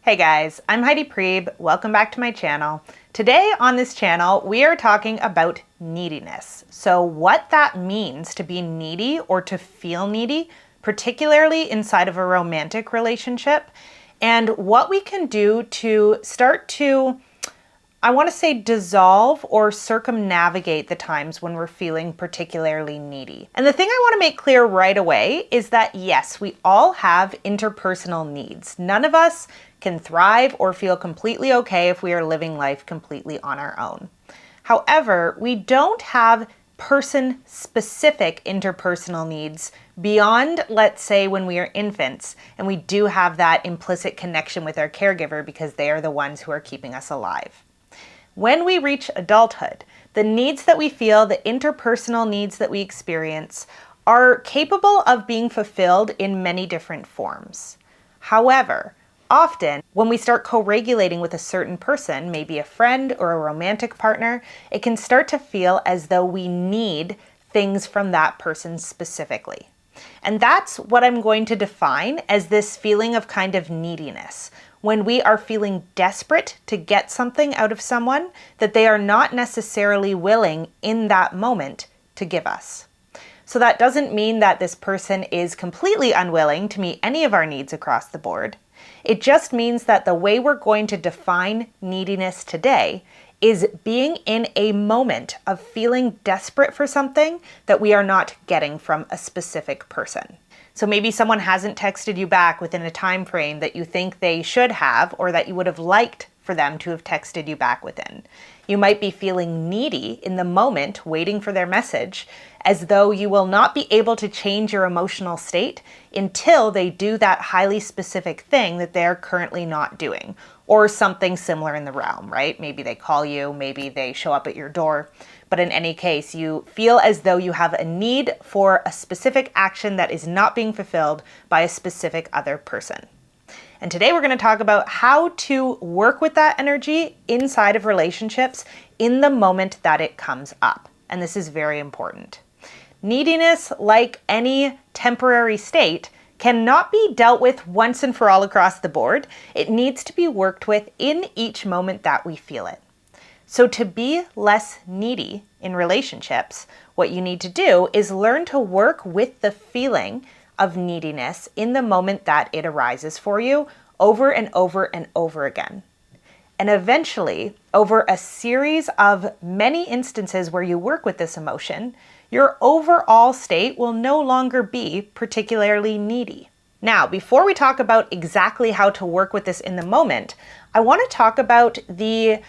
Hey guys, I'm Heidi Priebe. Welcome back to my channel. Today on this channel, we are talking about neediness. So what that means to be needy or to feel needy, particularly inside of a romantic relationship, and what we can do to start to, I want to say, dissolve or circumnavigate the times when we're feeling particularly needy. And the thing I want to make clear right away is that yes, we all have interpersonal needs. None of us can thrive or feel completely okay if we are living life completely on our own. However, we don't have person-specific interpersonal needs beyond, let's say, when we are infants, and we do have that implicit connection with our caregiver because they are the ones who are keeping us alive. When we reach adulthood, the needs that we feel, the interpersonal needs that we experience, are capable of being fulfilled in many different forms. However, often when we start co-regulating with a certain person, maybe a friend or a romantic partner, it can start to feel as though we need things from that person specifically. And that's what I'm going to define as this feeling of kind of neediness. When we are feeling desperate to get something out of someone that they are not necessarily willing in that moment to give us. So that doesn't mean that this person is completely unwilling to meet any of our needs across the board. It just means that the way we're going to define neediness today is being in a moment of feeling desperate for something that we are not getting from a specific person. So maybe someone hasn't texted you back within a time frame that you think they should have, or that you would have liked for them to have texted you back within. You might be feeling needy in the moment, waiting for their message, as though you will not be able to change your emotional state until they do that highly specific thing that they're currently not doing, or something similar in the realm, right? Maybe they call you, maybe they show up at your door. But in any case, you feel as though you have a need for a specific action that is not being fulfilled by a specific other person. And today we're going to talk about how to work with that energy inside of relationships in the moment that it comes up. And this is very important. Neediness, like any temporary state, cannot be dealt with once and for all across the board. It needs to be worked with in each moment that we feel it. So to be less needy in relationships, what you need to do is learn to work with the feeling of neediness in the moment that it arises for you over and over and over again. And eventually, over a series of many instances where you work with this emotion, your overall state will no longer be particularly needy. Now, before we talk about exactly how to work with this in the moment, I want to talk about the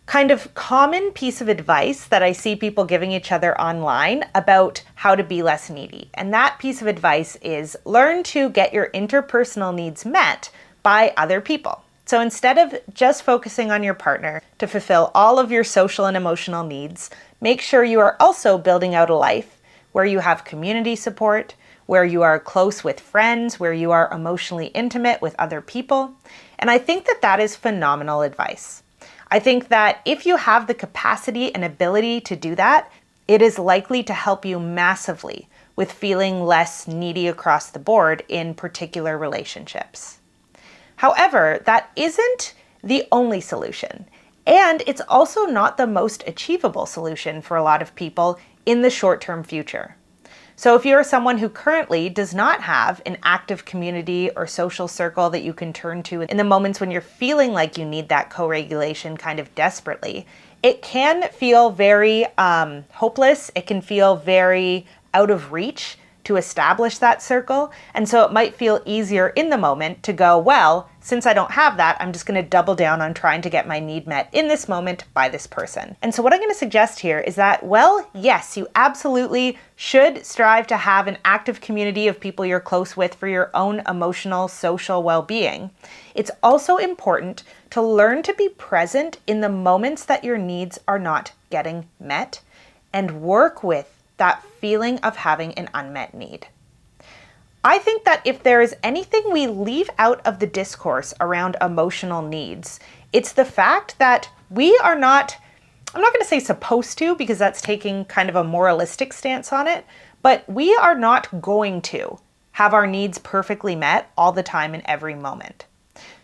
kind of common piece of advice that I see people giving each other online about how to be less needy. And that piece of advice is learn to get your interpersonal needs met by other people. So instead of just focusing on your partner to fulfill all of your social and emotional needs, make sure you are also building out a life where you have community support, where you are close with friends, where you are emotionally intimate with other people. And I think that that is phenomenal advice. I think that if you have the capacity and ability to do that, it is likely to help you massively with feeling less needy across the board in particular relationships. However, that isn't the only solution, and it's also not the most achievable solution for a lot of people in the short-term future. So if you're someone who currently does not have an active community or social circle that you can turn to in the moments when you're feeling like you need that co-regulation kind of desperately, it can feel very hopeless. It can feel very out of reach to establish that circle. And so it might feel easier in the moment to go, well, since I don't have that, I'm just going to double down on trying to get my need met in this moment by this person. And so what I'm going to suggest here is that, well, yes, you absolutely should strive to have an active community of people you're close with for your own emotional, social well-being. It's also important to learn to be present in the moments that your needs are not getting met and work with that feeling of having an unmet need. I think that if there is anything we leave out of the discourse around emotional needs, it's the fact that we are not, I'm not going to say supposed to, because that's taking kind of a moralistic stance on it, but we are not going to have our needs perfectly met all the time in every moment.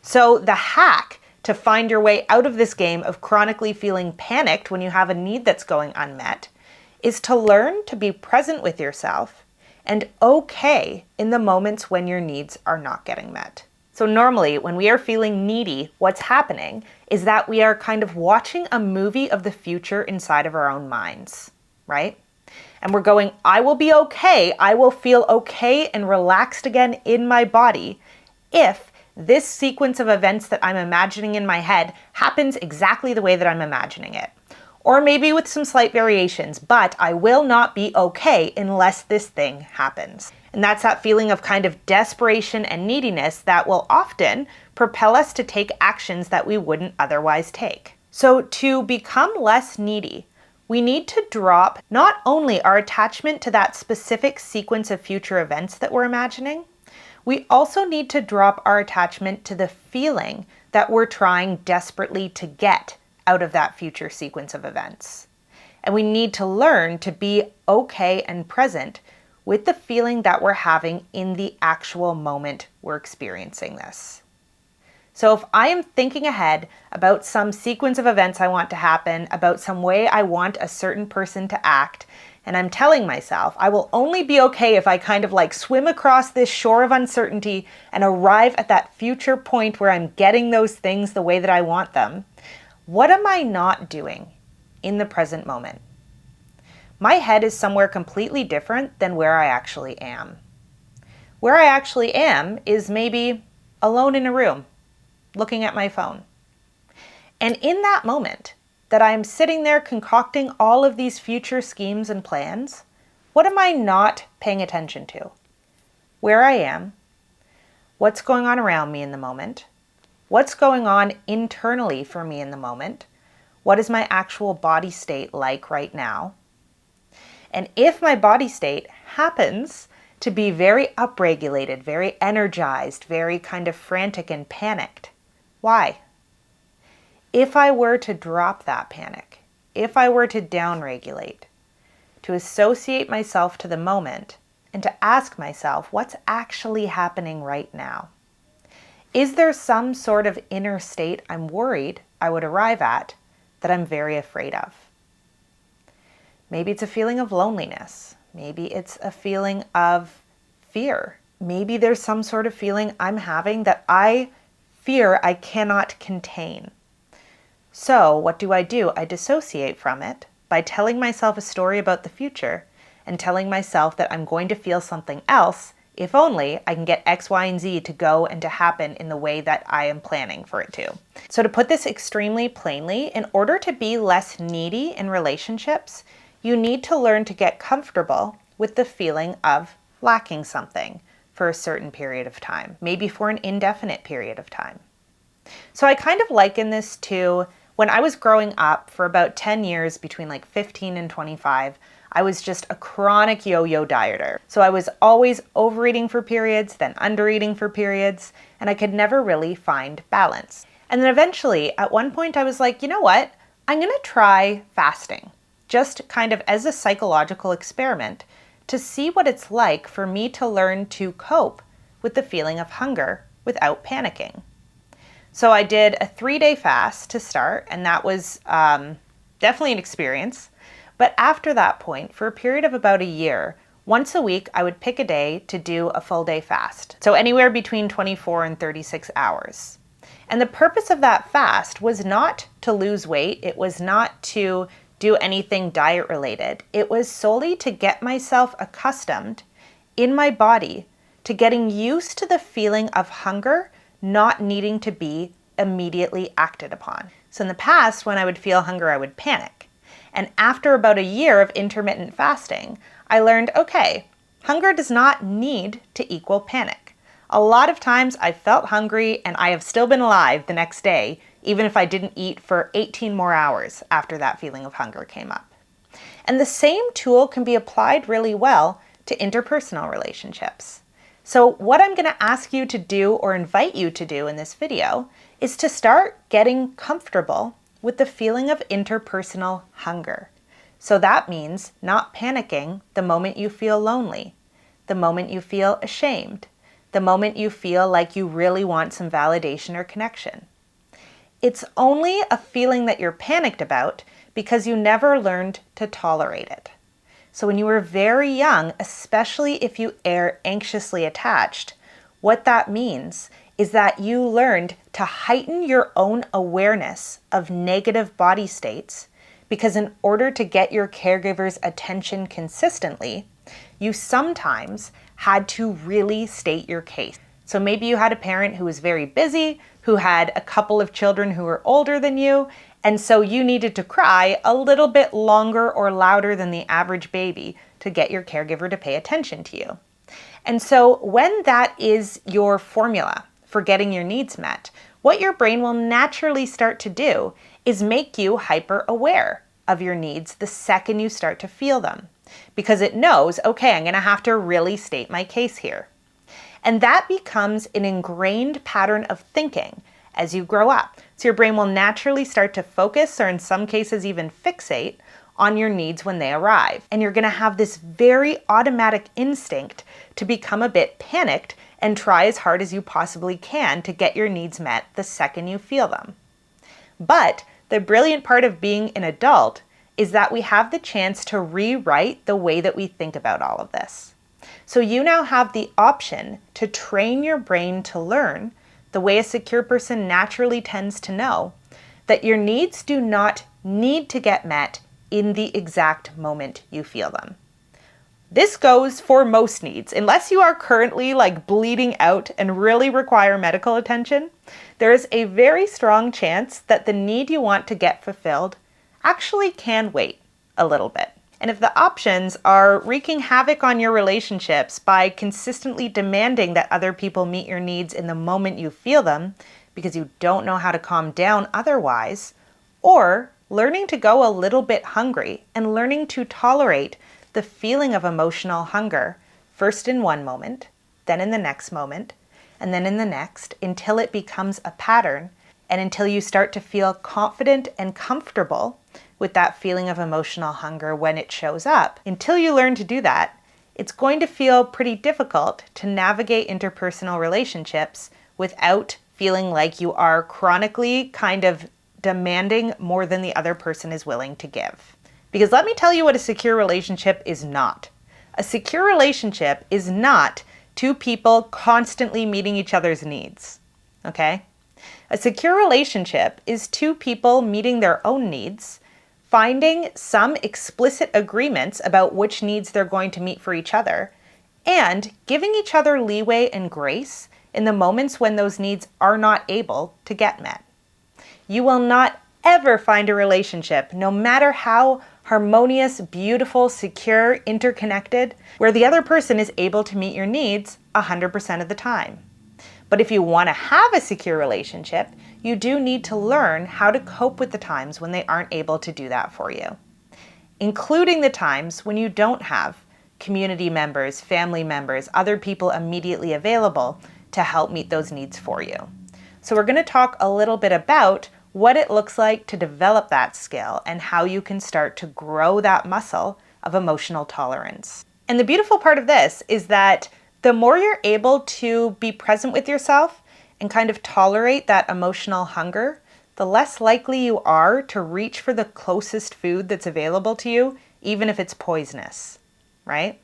So the hack to find your way out of this game of chronically feeling panicked when you have a need that's going unmet is to learn to be present with yourself and okay in the moments when your needs are not getting met. So normally when we are feeling needy, what's happening is that we are kind of watching a movie of the future inside of our own minds, right? And we're going, I will be okay, I will feel okay and relaxed again in my body if this sequence of events that I'm imagining in my head happens exactly the way that I'm imagining it. Or maybe with some slight variations, but I will not be okay unless this thing happens. And that's that feeling of kind of desperation and neediness that will often propel us to take actions that we wouldn't otherwise take. So to become less needy, we need to drop not only our attachment to that specific sequence of future events that we're imagining, we also need to drop our attachment to the feeling that we're trying desperately to get out of that future sequence of events. And we need to learn to be okay and present with the feeling that we're having in the actual moment we're experiencing this. So if I am thinking ahead about some sequence of events I want to happen, about some way I want a certain person to act, and I'm telling myself I will only be okay if I kind of like swim across this shore of uncertainty and arrive at that future point where I'm getting those things the way that I want them, what am I not doing in the present moment? My head is somewhere completely different than where I actually am. Where I actually am is maybe alone in a room, looking at my phone. And in that moment that I'm sitting there concocting all of these future schemes and plans, what am I not paying attention to? Where I am, what's going on around me in the moment, what's going on internally for me in the moment, what is my actual body state like right now? And if my body state happens to be very upregulated, very energized, very kind of frantic and panicked, why? If I were to drop that panic, if I were to downregulate, to associate myself to the moment and to ask myself what's actually happening right now. Is there some sort of inner state I'm worried I would arrive at that I'm very afraid of? Maybe it's a feeling of loneliness. Maybe it's a feeling of fear. Maybe there's some sort of feeling I'm having that I fear I cannot contain. So what do? I dissociate from it by telling myself a story about the future and telling myself that I'm going to feel something else if only I can get X, Y, and Z to go and to happen in the way that I am planning for it to. So to put this extremely plainly, in order to be less needy in relationships, you need to learn to get comfortable with the feeling of lacking something for a certain period of time, maybe for an indefinite period of time. So I kind of liken this to when I was growing up for about 10 years, between like 15 and 25, I was just a chronic yo-yo dieter. So I was always overeating for periods, then undereating for periods, and I could never really find balance. And then eventually, at one point I was like, you know what? I'm gonna try fasting, just kind of as a psychological experiment to see what it's like for me to learn to cope with the feeling of hunger without panicking. So I did a 3-day fast to start, and that was definitely an experience. But after that point, for a period of about a year, once a week, I would pick a day to do a full day fast. So anywhere between 24 and 36 hours. And the purpose of that fast was not to lose weight. It was not to do anything diet related. It was solely to get myself accustomed in my body to getting used to the feeling of hunger not needing to be immediately acted upon. So in the past, when I would feel hunger, I would panic. And after about a year of intermittent fasting, I learned, okay, hunger does not need to equal panic. A lot of times I felt hungry and I have still been alive the next day, even if I didn't eat for 18 more hours after that feeling of hunger came up. And the same tool can be applied really well to interpersonal relationships. So what I'm going to ask you to do or invite you to do in this video is to start getting comfortable with the feeling of interpersonal hunger. So that means not panicking the moment you feel lonely, the moment you feel ashamed, the moment you feel like you really want some validation or connection. It's only a feeling that you're panicked about because you never learned to tolerate it. So when you were very young, especially if you are anxiously attached, what that means is that you learned to heighten your own awareness of negative body states, because in order to get your caregiver's attention consistently, you sometimes had to really state your case. So maybe you had a parent who was very busy, who had a couple of children who were older than you, and so you needed to cry a little bit longer or louder than the average baby to get your caregiver to pay attention to you. And so when that is your formula for getting your needs met, what your brain will naturally start to do is make you hyper aware of your needs the second you start to feel them, because it knows, okay, I'm going to have to really state my case here. And that becomes an ingrained pattern of thinking as you grow up. So your brain will naturally start to focus, or in some cases even fixate, on your needs when they arrive. And you're going to have this very automatic instinct to become a bit panicked and try as hard as you possibly can to get your needs met the second you feel them. But the brilliant part of being an adult is that we have the chance to rewrite the way that we think about all of this. So you now have the option to train your brain to learn, the way a secure person naturally tends to know, that your needs do not need to get met in the exact moment you feel them. This goes for most needs. Unless you are currently bleeding out and really require medical attention, there is a very strong chance that the need you want to get fulfilled actually can wait a little bit. And if the options are wreaking havoc on your relationships by consistently demanding that other people meet your needs in the moment you feel them because you don't know how to calm down otherwise, or learning to go a little bit hungry and learning to tolerate the feeling of emotional hunger, first in one moment, then in the next moment, and then in the next, until it becomes a pattern and until you start to feel confident and comfortable with that feeling of emotional hunger when it shows up. Until you learn to do that, it's going to feel pretty difficult to navigate interpersonal relationships without feeling like you are chronically kind of demanding more than the other person is willing to give. Because let me tell you what a secure relationship is not. A secure relationship is not two people constantly meeting each other's needs, okay? A secure relationship is two people meeting their own needs, finding some explicit agreements about which needs they're going to meet for each other, and giving each other leeway and grace in the moments when those needs are not able to get met. You will not ever find a relationship, no matter how harmonious, beautiful, secure, interconnected, where the other person is able to meet your needs 100% of the time. But if you want to have a secure relationship, you do need to learn how to cope with the times when they aren't able to do that for you, including the times when you don't have community members, family members, other people immediately available to help meet those needs for you. So we're going to talk a little bit about what it looks like to develop that skill and how you can start to grow that muscle of emotional tolerance. And the beautiful part of this is that the more you're able to be present with yourself and kind of tolerate that emotional hunger, the less likely you are to reach for the closest food that's available to you, even if it's poisonous, right?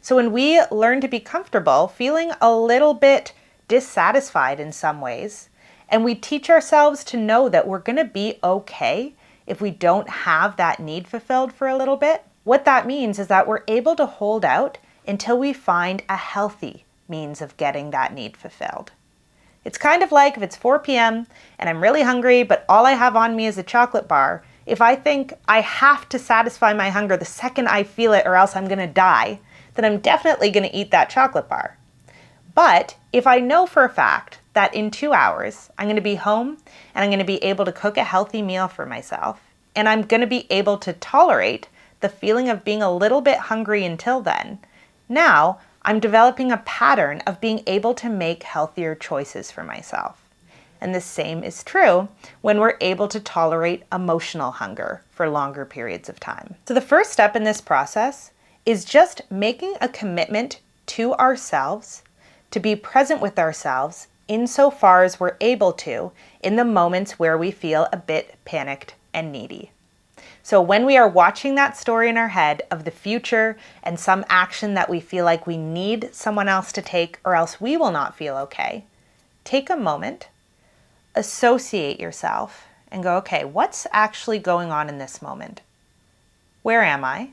So when we learn to be comfortable feeling a little bit dissatisfied in some ways, and we teach ourselves to know that we're going to be okay if we don't have that need fulfilled for a little bit, what that means is that we're able to hold out until we find a healthy means of getting that need fulfilled. It's kind of like if it's 4 p.m. and I'm really hungry, but all I have on me is a chocolate bar. If I think I have to satisfy my hunger the second I feel it or else I'm going to die, then I'm definitely going to eat that chocolate bar. But if I know for a fact that in 2 hours I'm going to be home and I'm going to be able to cook a healthy meal for myself, and I'm going to be able to tolerate the feeling of being a little bit hungry until then, now I'm developing a pattern of being able to make healthier choices for myself. And the same is true when we're able to tolerate emotional hunger for longer periods of time. So the first step in this process is just making a commitment to ourselves to be present with ourselves insofar as we're able to in the moments where we feel a bit panicked and needy. So when we are watching that story in our head of the future and some action that we feel like we need someone else to take or else we will not feel okay, take a moment, associate yourself, and go, okay, what's actually going on in this moment? Where am I?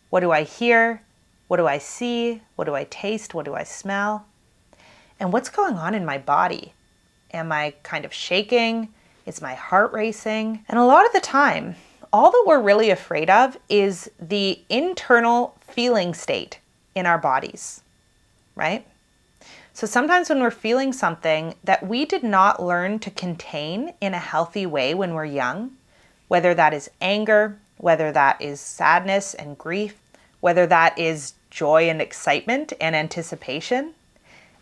What do I hear? What do I see? What do I taste? What do I smell? And what's going on in my body? Am I kind of shaking? Is my heart racing? And a lot of the time, all that we're really afraid of is the internal feeling state in our bodies, right? So sometimes when we're feeling something that we did not learn to contain in a healthy way when we're young, whether that is anger, whether that is sadness and grief, whether that is joy and excitement and anticipation,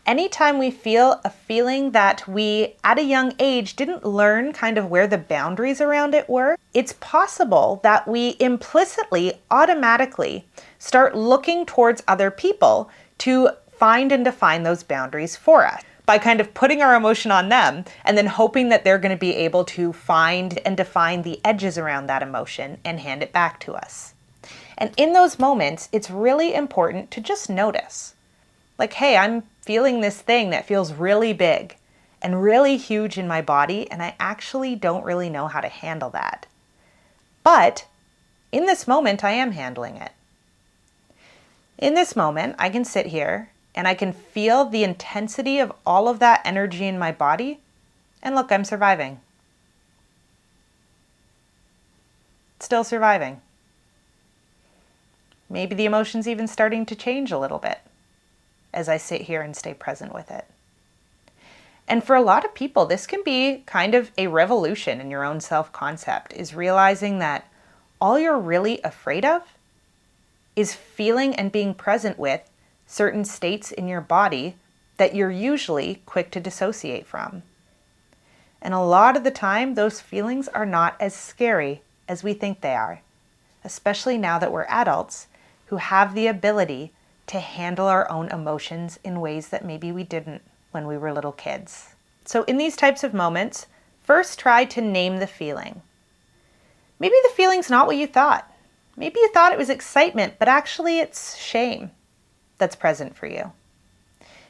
anytime we feel a feeling that we, at a young age, didn't learn kind of where the boundaries around it were, it's possible that we implicitly, automatically start looking towards other people to find and define those boundaries for us by kind of putting our emotion on them and then hoping that they're going to be able to find and define the edges around that emotion and hand it back to us. And in those moments, it's really important to just notice. Like, hey, I'm feeling this thing that feels really big and really huge in my body, and I actually don't really know how to handle that. But in this moment, I am handling it. In this moment, I can sit here and I can feel the intensity of all of that energy in my body, and look, I'm surviving. Still surviving. Maybe the emotion's even starting to change a little bit as I sit here and stay present with it. And for a lot of people, this can be kind of a revolution in your own self-concept, is realizing that all you're really afraid of is feeling and being present with certain states in your body that you're usually quick to dissociate from. And a lot of the time, those feelings are not as scary as we think they are, especially now that we're adults who have the ability to handle our own emotions in ways that maybe we didn't when we were little kids. So in these types of moments, first try to name the feeling. Maybe the feeling's not what you thought. Maybe you thought it was excitement, but actually it's shame that's present for you.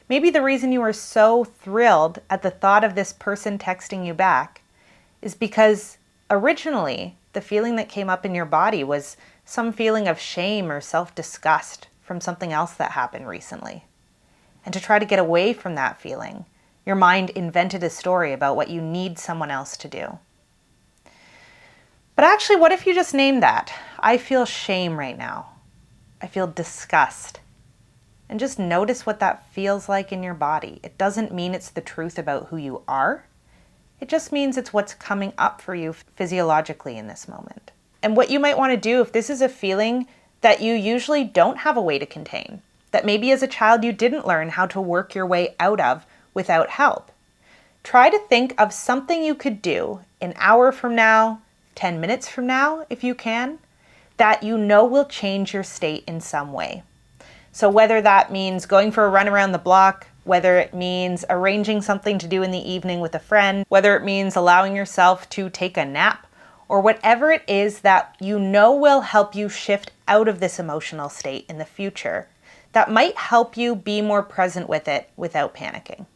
Maybe the reason you were so thrilled at the thought of this person texting you back is because originally the feeling that came up in your body was some feeling of shame or self-disgust from something else that happened recently. And to try to get away from that feeling, your mind invented a story about what you need someone else to do. But actually, what if you just named that? I feel shame right now. I feel disgust. And just notice what that feels like in your body. It doesn't mean it's the truth about who you are. It just means it's what's coming up for you physiologically in this moment. And what you might want to do if this is a feeling that you usually don't have a way to contain, that maybe as a child you didn't learn how to work your way out of without help. Try to think of something you could do an hour from now, 10 minutes from now, if you can, that you know will change your state in some way. So whether that means going for a run around the block, whether it means arranging something to do in the evening with a friend, whether it means allowing yourself to take a nap, or whatever it is that you know will help you shift out of this emotional state in the future, that might help you be more present with it without panicking.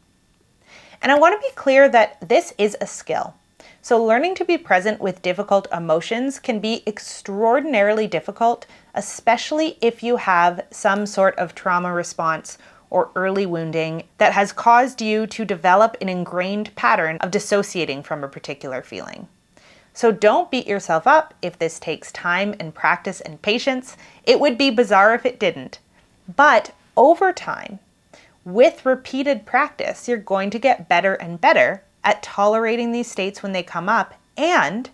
And I want to be clear that this is a skill. So learning to be present with difficult emotions can be extraordinarily difficult, especially if you have some sort of trauma response or early wounding that has caused you to develop an ingrained pattern of dissociating from a particular feeling. So don't beat yourself up if this takes time and practice and patience. It would be bizarre if it didn't. But over time, with repeated practice, you're going to get better and better at tolerating these states when they come up and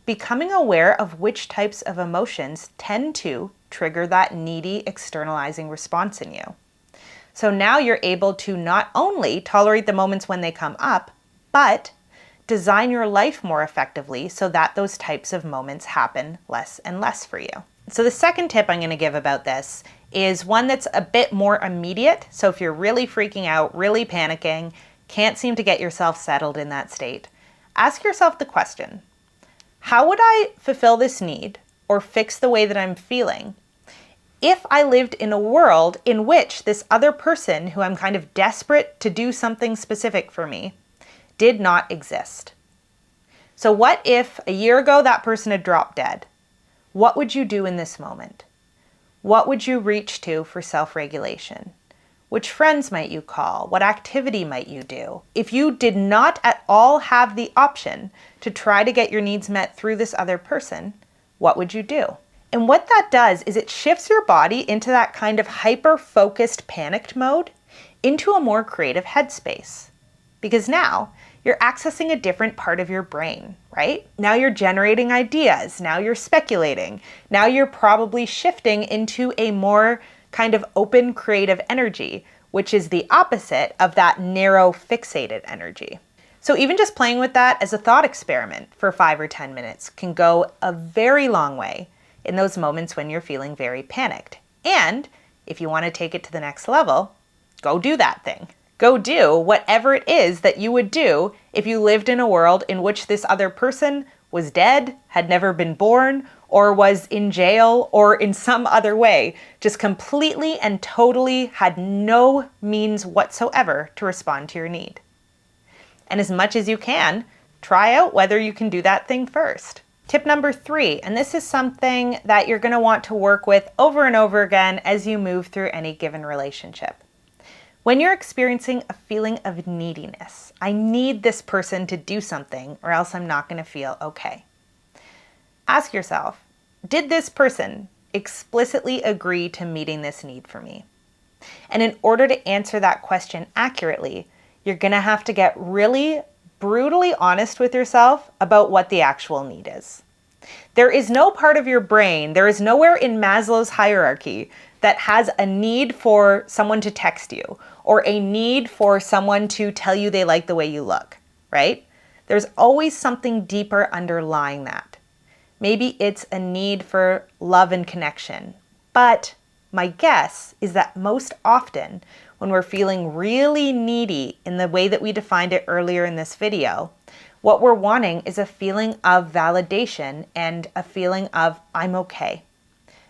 becoming aware of which types of emotions tend to trigger that needy externalizing response in you. So now you're able to not only tolerate the moments when they come up, but design your life more effectively so that those types of moments happen less and less for you. So the second tip I'm going to give about this is one that's a bit more immediate. So if you're really freaking out, really panicking, can't seem to get yourself settled in that state, ask yourself the question, how would I fulfill this need or fix the way that I'm feeling if I lived in a world in which this other person who I'm kind of desperate to do something specific for me did not exist? So what if a year ago that person had dropped dead? What would you do in this moment? What would you reach to for self-regulation? Which friends might you call? What activity might you do? If you did not at all have the option to try to get your needs met through this other person, what would you do? And what that does is it shifts your body into that kind of hyper-focused panicked mode into a more creative headspace. Because now you're accessing a different part of your brain, right? Now you're generating ideas. Now you're speculating. Now you're probably shifting into a more kind of open creative energy, which is the opposite of that narrow fixated energy. So even just playing with that as a thought experiment for 5 or 10 minutes can go a very long way in those moments when you're feeling very panicked. And if you want to take it to the next level, go do that thing. Go do whatever it is that you would do if you lived in a world in which this other person was dead, had never been born, or was in jail, or in some other way, just completely and totally had no means whatsoever to respond to your need. And as much as you can, try out whether you can do that thing first. Tip number 3, and this is something that you're going to want to work with over and over again as you move through any given relationship. When you're experiencing a feeling of neediness, I need this person to do something or else I'm not going to feel okay. Ask yourself, did this person explicitly agree to meeting this need for me? And in order to answer that question accurately, you're going to have to get really brutally honest with yourself about what the actual need is. There is no part of your brain, there is nowhere in Maslow's hierarchy that has a need for someone to text you or a need for someone to tell you they like the way you look, right? There's always something deeper underlying that. Maybe it's a need for love and connection. But my guess is that most often when we're feeling really needy in the way that we defined it earlier in this video, what we're wanting is a feeling of validation and a feeling of I'm okay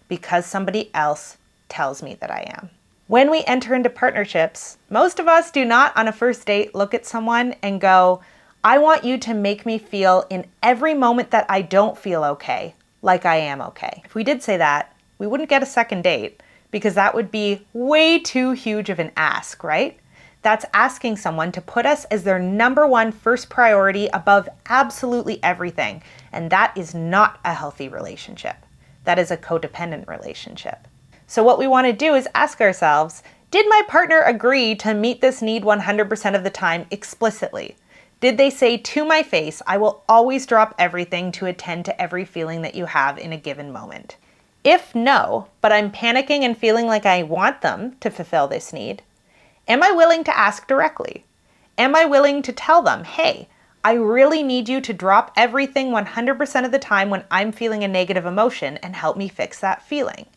because somebody else tells me that I am. When we enter into partnerships, most of us do not on a first date look at someone and go, I want you to make me feel in every moment that I don't feel okay, like I am okay. If we did say that, we wouldn't get a second date because that would be way too huge of an ask, right? That's asking someone to put us as their number one first priority above absolutely everything. And that is not a healthy relationship. That is a codependent relationship. So what we want to do is ask ourselves, did my partner agree to meet this need 100% of the time explicitly? Did they say to my face, I will always drop everything to attend to every feeling that you have in a given moment? If no, but I'm panicking and feeling like I want them to fulfill this need, am I willing to ask directly? Am I willing to tell them, hey, I really need you to drop everything 100% of the time when I'm feeling a negative emotion and help me fix that feeling?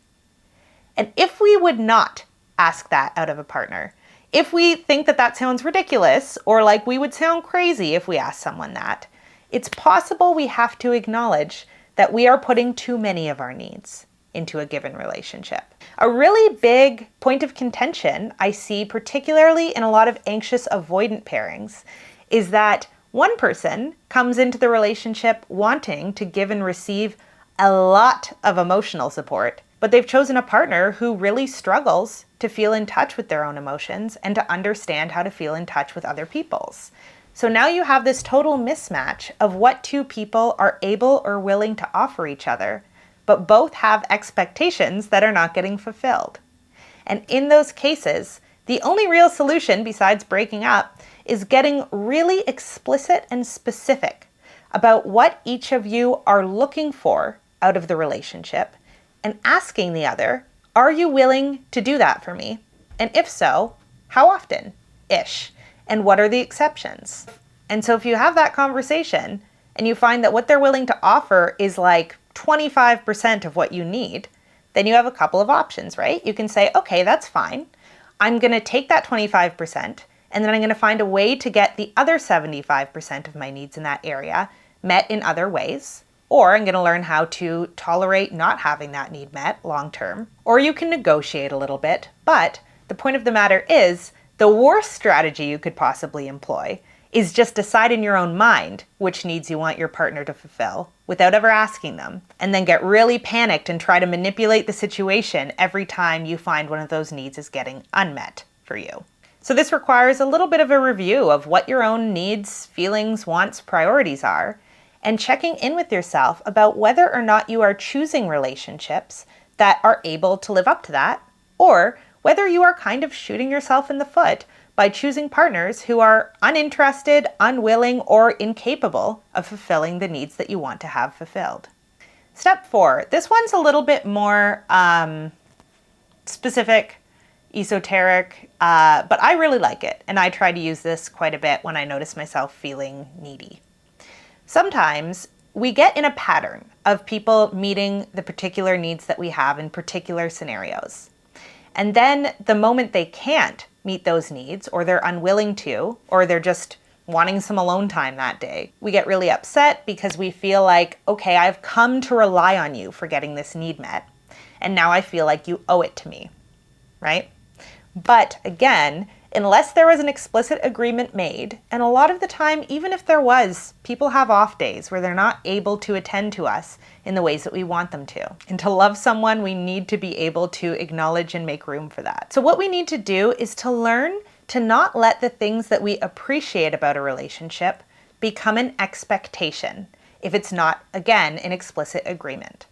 And if we would not ask that out of a partner, if we think that that sounds ridiculous or like we would sound crazy if we asked someone that, it's possible we have to acknowledge that we are putting too many of our needs into a given relationship. A really big point of contention I see, particularly in a lot of anxious avoidant pairings, is that one person comes into the relationship wanting to give and receive a lot of emotional support, but they've chosen a partner who really struggles to feel in touch with their own emotions and to understand how to feel in touch with other people's. So now you have this total mismatch of what two people are able or willing to offer each other, but both have expectations that are not getting fulfilled. And in those cases, the only real solution besides breaking up is getting really explicit and specific about what each of you are looking for out of the relationship and asking the other, are you willing to do that for me? And if so, how often-ish? And what are the exceptions? And so if you have that conversation and you find that what they're willing to offer is like 25% of what you need, then you have a couple of options, right? You can say, okay, that's fine. I'm going to take that 25% and then I'm going to find a way to get the other 75% of my needs in that area met in other ways. Or I'm going to learn how to tolerate not having that need met long term. Or you can negotiate a little bit. But the point of the matter is, the worst strategy you could possibly employ is just decide in your own mind which needs you want your partner to fulfill without ever asking them, and then get really panicked and try to manipulate the situation every time you find one of those needs is getting unmet for you. So this requires a little bit of a review of what your own needs, feelings, wants, priorities are, and checking in with yourself about whether or not you are choosing relationships that are able to live up to that, or whether you are kind of shooting yourself in the foot by choosing partners who are uninterested, unwilling, or incapable of fulfilling the needs that you want to have fulfilled. Step 4. This one's a little bit more specific, esoteric, but I really like it, and I try to use this quite a bit when I notice myself feeling needy. Sometimes we get in a pattern of people meeting the particular needs that we have in particular scenarios. And then the moment they can't meet those needs, or they're unwilling to, or they're just wanting some alone time that day, we get really upset because we feel like, okay, I've come to rely on you for getting this need met, and now I feel like you owe it to me, right? But again, unless there was an explicit agreement made, and a lot of the time, even if there was, people have off days where they're not able to attend to us in the ways that we want them to. And to love someone, we need to be able to acknowledge and make room for that. So what we need to do is to learn to not let the things that we appreciate about a relationship become an expectation if it's not, again, an explicit agreement.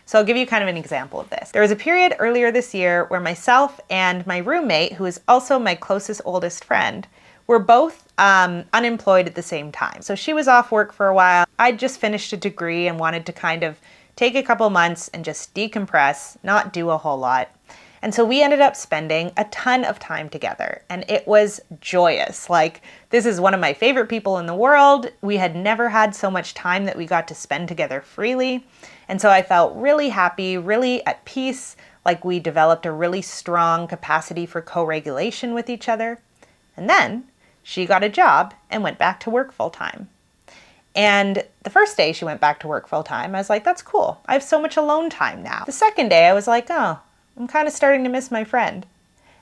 So I'll give you kind of an example of this. There was a period earlier this year where myself and my roommate, who is also my closest oldest friend, were both unemployed at the same time. So she was off work for a while. I'd just finished a degree and wanted to kind of take a couple months and just decompress, not do a whole lot. And so we ended up spending a ton of time together, and it was joyous. Like, this is one of my favorite people in the world. We had never had so much time that we got to spend together freely. And so I felt really happy, really at peace, like we developed a really strong capacity for co-regulation with each other. And then she got a job and went back to work full time. And the first day she went back to work full time, I was like, that's cool. I have so much alone time now. The second day I was like, oh, I'm kind of starting to miss my friend.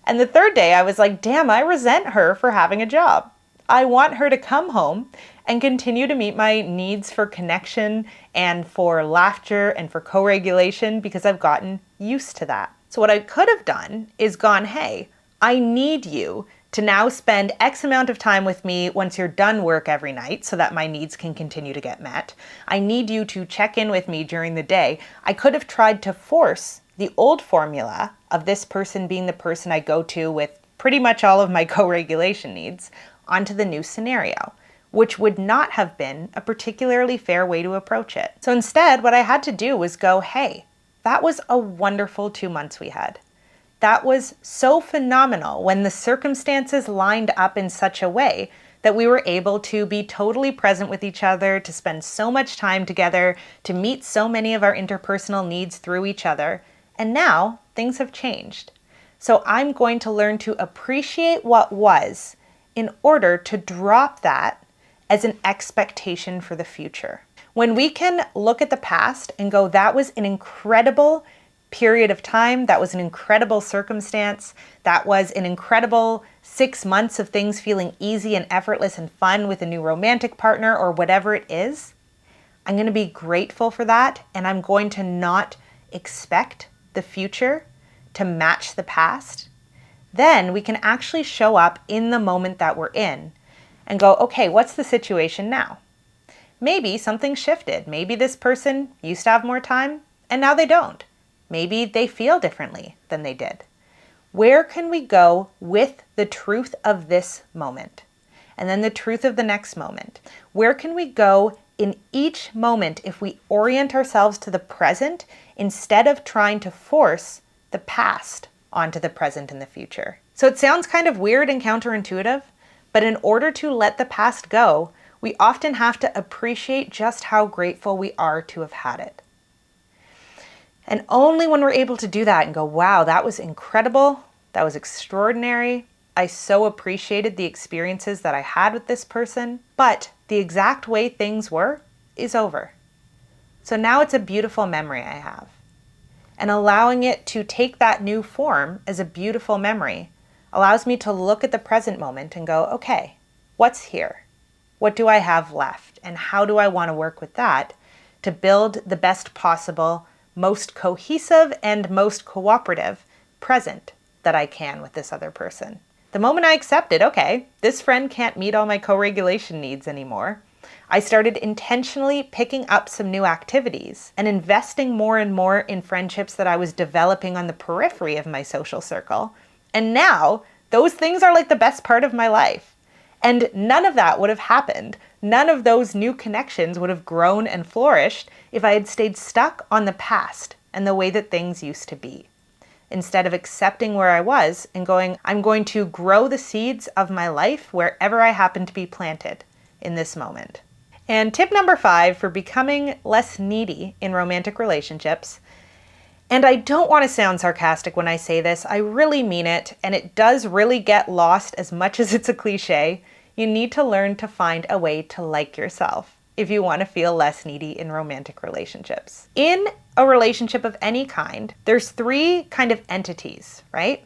And the third day I was like, damn, I resent her for having a job. I want her to come home and continue to meet my needs for connection and for laughter and for co-regulation because I've gotten used to that. So what I could have done is gone, hey, I need you to now spend X amount of time with me once you're done work every night so that my needs can continue to get met. I need you to check in with me during the day. I could have tried to force the old formula of this person being the person I go to with pretty much all of my co-regulation needs onto the new scenario, which would not have been a particularly fair way to approach it. So instead, what I had to do was go, hey, that was a wonderful 2 months we had. That was so phenomenal when the circumstances lined up in such a way that we were able to be totally present with each other, to spend so much time together, to meet so many of our interpersonal needs through each other. And now things have changed. So I'm going to learn to appreciate what was in order to drop that as an expectation for the future. When we can look at the past and go, that was an incredible period of time, that was an incredible circumstance, that was an incredible 6 months of things feeling easy and effortless and fun with a new romantic partner or whatever it is, I'm going to be grateful for that, and I'm going to not expect the future to match the past. Then we can actually show up in the moment that we're in and go, okay, what's the situation now? Maybe something shifted. Maybe this person used to have more time and now they don't. Maybe they feel differently than they did. Where can we go with the truth of this moment? And then the truth of the next moment. Where can we go in each moment if we orient ourselves to the present instead of trying to force the past onto the present and the future? So it sounds kind of weird and counterintuitive, but in order to let the past go, we often have to appreciate just how grateful we are to have had it. And only when we're able to do that and go, wow, that was incredible, that was extraordinary, I so appreciated the experiences that I had with this person, but the exact way things were is over. So now it's a beautiful memory I have. And allowing it to take that new form as a beautiful memory allows me to look at the present moment and go, okay, what's here? What do I have left? And how do I want to work with that to build the best possible, most cohesive and most cooperative present that I can with this other person? The moment I accepted, okay, this friend can't meet all my co-regulation needs anymore, I started intentionally picking up some new activities and investing more and more in friendships that I was developing on the periphery of my social circle. And now those things are like the best part of my life. And none of that would have happened. None of those new connections would have grown and flourished if I had stayed stuck on the past and the way that things used to be. Instead of accepting where I was and going, I'm going to grow the seeds of my life wherever I happen to be planted in this moment. And tip number 5 for becoming less needy in romantic relationships, and I don't want to sound sarcastic when I say this, I really mean it, and it does really get lost as much as it's a cliche, you need to learn to find a way to like yourself if you want to feel less needy in romantic relationships. In a relationship of any kind, there's 3 kind of entities, right?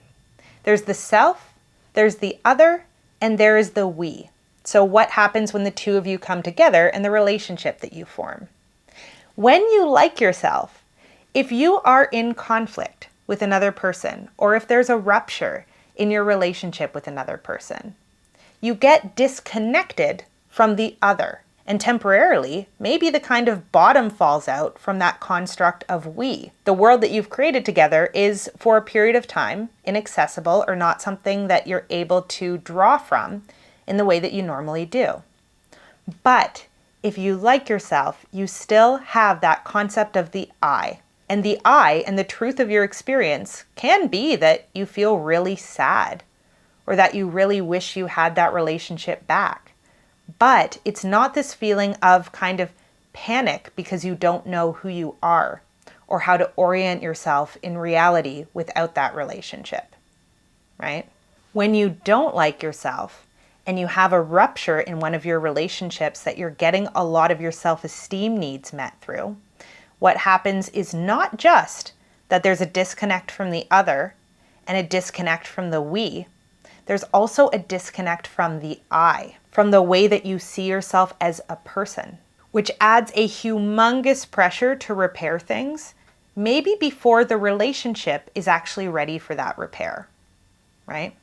There's the self, there's the other, and there is the we. So what happens when the two of you come together and the relationship that you form? When you like yourself, if you are in conflict with another person, or if there's a rupture in your relationship with another person, you get disconnected from the other. And temporarily, maybe the kind of bottom falls out from that construct of we. The world that you've created together is, for a period of time, inaccessible or not something that you're able to draw from in the way that you normally do. But if you like yourself, you still have that concept of the I. And the I and the truth of your experience can be that you feel really sad or that you really wish you had that relationship back. But it's not this feeling of kind of panic because you don't know who you are or how to orient yourself in reality without that relationship, right? When you don't like yourself and you have a rupture in one of your relationships that you're getting a lot of your self-esteem needs met through, what happens is not just that there's a disconnect from the other and a disconnect from the we, there's also a disconnect from the I, from the way that you see yourself as a person, which adds a humongous pressure to repair things, maybe before the relationship is actually ready for that repair, right?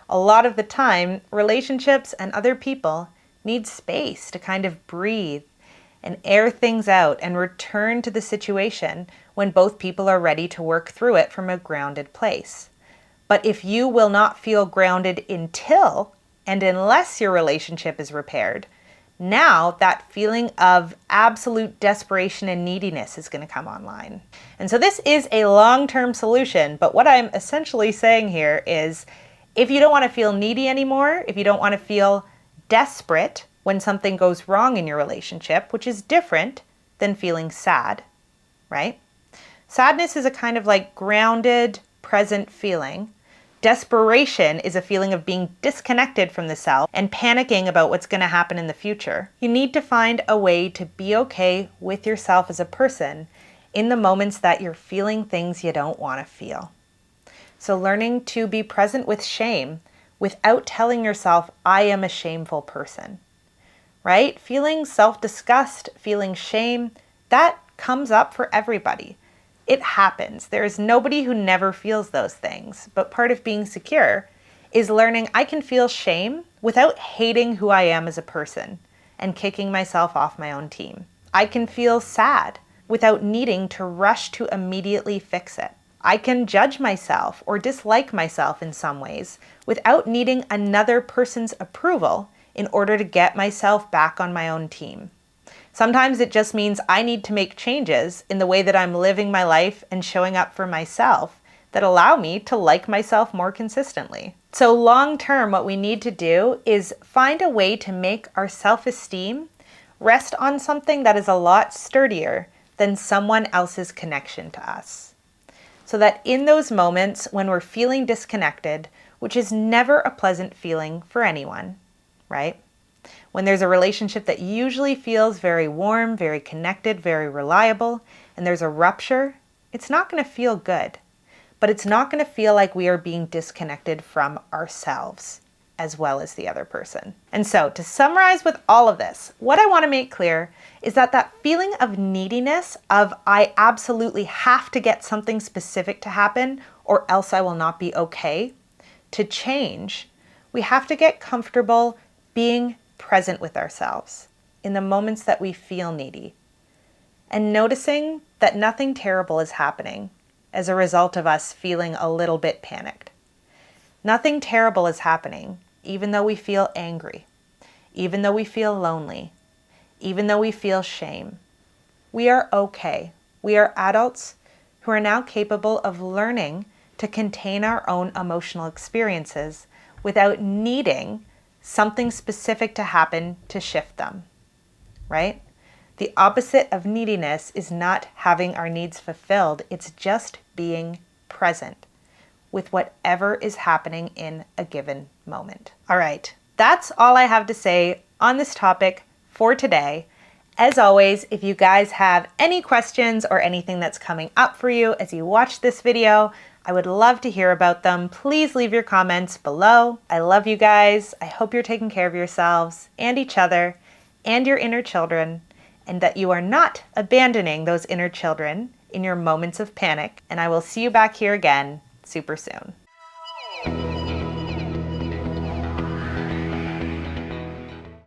A lot of the time, relationships and other people need space to kind of breathe and air things out and return to the situation when both people are ready to work through it from a grounded place. But if you will not feel grounded until and unless your relationship is repaired, now that feeling of absolute desperation and neediness is going to come online. And so this is a long-term solution, but what I'm essentially saying here is if you don't want to feel needy anymore, if you don't want to feel desperate when something goes wrong in your relationship, which is different than feeling sad, right? Sadness is a kind of like grounded, present feeling. Desperation is a feeling of being disconnected from the self and panicking about what's going to happen in the future. You need to find a way to be okay with yourself as a person in the moments that you're feeling things you don't want to feel. So learning to be present with shame without telling yourself, I am a shameful person, right? Feeling self-disgust, feeling shame, that comes up for everybody. It happens. There is nobody who never feels those things. But part of being secure is learning I can feel shame without hating who I am as a person and kicking myself off my own team. I can feel sad without needing to rush to immediately fix it. I can judge myself or dislike myself in some ways without needing another person's approval in order to get myself back on my own team. Sometimes it just means I need to make changes in the way that I'm living my life and showing up for myself that allow me to like myself more consistently. So long term, what we need to do is find a way to make our self-esteem rest on something that is a lot sturdier than someone else's connection to us. So that in those moments when we're feeling disconnected, which is never a pleasant feeling for anyone, right? When there's a relationship that usually feels very warm, very connected, very reliable, and there's a rupture, it's not going to feel good. But it's not going to feel like we are being disconnected from ourselves as well as the other person. And so, to summarize with all of this, what I want to make clear is that that feeling of neediness, of I absolutely have to get something specific to happen or else I will not be okay, to change, we have to get comfortable being present with ourselves in the moments that we feel needy and noticing that nothing terrible is happening as a result of us feeling a little bit panicked. Nothing terrible is happening, even though we feel angry, even though we feel lonely, even though we feel shame. We are okay. We are adults who are now capable of learning to contain our own emotional experiences without needing something specific to happen to shift them, right? The opposite of neediness is not having our needs fulfilled. It's just being present with whatever is happening in a given moment. All right, that's all I have to say on this topic for today. As always, if you guys have any questions or anything that's coming up for you as you watch this video, I would love to hear about them. Please leave your comments below. I love you guys. I hope you're taking care of yourselves and each other and your inner children, and that you are not abandoning those inner children in your moments of panic. And I will see you back here again super soon.